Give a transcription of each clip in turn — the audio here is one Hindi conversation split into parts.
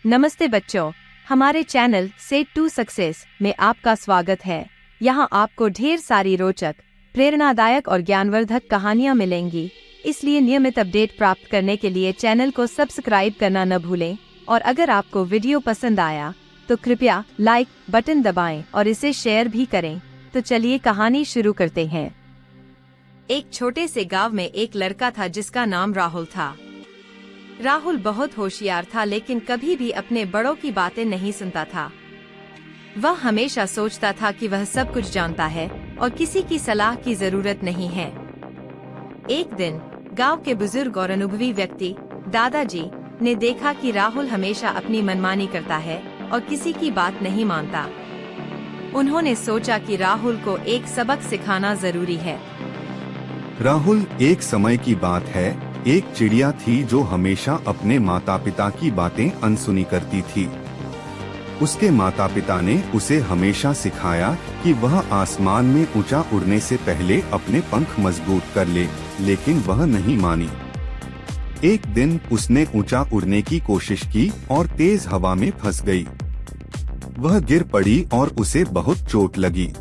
नमस्ते बच्चों, हमारे चैनल से टू सक्सेस में आपका स्वागत है। यहाँ आपको ढेर सारी रोचक, प्रेरणादायक और ज्ञानवर्धक कहानियाँ मिलेंगी, इसलिए नियमित अपडेट प्राप्त करने के लिए चैनल को सब्सक्राइब करना न भूलें। और अगर आपको वीडियो पसंद आया तो कृपया लाइक बटन दबाएं और इसे शेयर भी करें। तो चलिए कहानी शुरू करते हैं। एक छोटे से गांव में एक लड़का था जिसका नाम राहुल था। राहुल बहुत होशियार था, लेकिन कभी भी अपने बड़ों की बातें नहीं सुनता था। वह हमेशा सोचता था कि वह सब कुछ जानता है और किसी की सलाह की जरूरत नहीं है। एक दिन गांव के बुजुर्ग और अनुभवी व्यक्ति दादाजी ने देखा कि राहुल हमेशा अपनी मनमानी करता है और किसी की बात नहीं मानता। उन्होंने सोचा कि राहुल को एक सबक सिखाना जरूरी है। राहुल, एक समय की बात है, एक चिड़िया थी जो हमेशा अपने माता पिता की बातें अनसुनी करती थी। उसके माता पिता ने उसे हमेशा सिखाया कि वह आसमान में ऊंचा उड़ने से पहले अपने पंख मजबूत कर ले, लेकिन वह नहीं मानी। एक दिन उसने ऊंचा उड़ने की कोशिश की और तेज हवा में फंस गई। वह गिर पड़ी और उसे बहुत चोट लगी।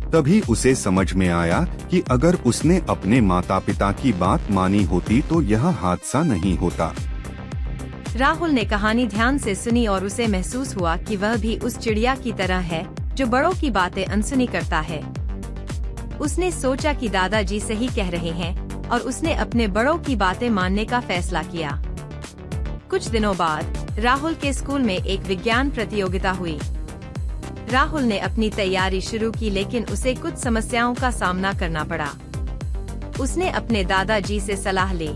तभी उसे समझ में आया कि अगर उसने अपने माता पिता की बात मानी होती तो यह हादसा नहीं होता। राहुल ने कहानी ध्यान से सुनी और उसे महसूस हुआ कि वह भी उस चिड़िया की तरह है जो बड़ों की बातें अनसुनी करता है। उसने सोचा कि दादाजी सही कह रहे हैं और उसने अपने बड़ों की बातें मानने का फैसला किया। कुछ दिनों बाद राहुल के स्कूल में एक विज्ञान प्रतियोगिता हुई। राहुल ने अपनी तैयारी शुरू की, लेकिन उसे कुछ समस्याओं का सामना करना पड़ा। उसने अपने दादाजी से सलाह ली।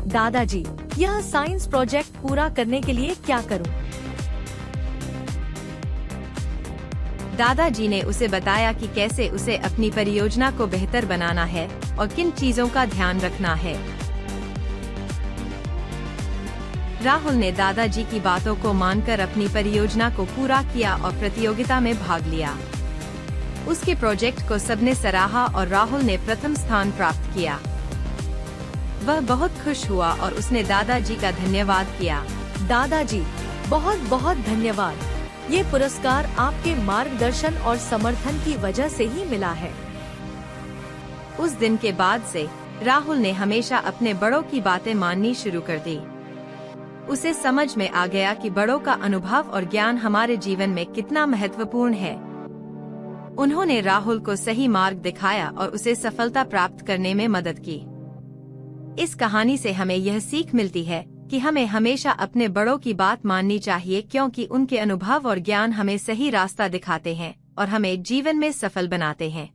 दादाजी, यह साइंस प्रोजेक्ट पूरा करने के लिए क्या करूं? दादाजी ने उसे बताया कि कैसे उसे अपनी परियोजना को बेहतर बनाना है और किन चीजों का ध्यान रखना है। राहुल ने दादाजी की बातों को मानकर अपनी परियोजना को पूरा किया और प्रतियोगिता में भाग लिया। उसके प्रोजेक्ट को सबने सराहा और राहुल ने प्रथम स्थान प्राप्त किया। वह बहुत खुश हुआ और उसने दादाजी का धन्यवाद किया। दादाजी, बहुत बहुत धन्यवाद। ये पुरस्कार आपके मार्गदर्शन और समर्थन की वजह से ही मिला है। उस दिन के बाद से राहुल ने हमेशा अपने बड़ों की बातें माननी शुरू कर दी। उसे समझ में आ गया कि बड़ों का अनुभव और ज्ञान हमारे जीवन में कितना महत्वपूर्ण है। उन्होंने राहुल को सही मार्ग दिखाया और उसे सफलता प्राप्त करने में मदद की। इस कहानी से हमें यह सीख मिलती है कि हमें हमेशा अपने बड़ों की बात माननी चाहिए, क्योंकि उनके अनुभव और ज्ञान हमें सही रास्ता दिखाते हैं और हमें जीवन में सफल बनाते हैं।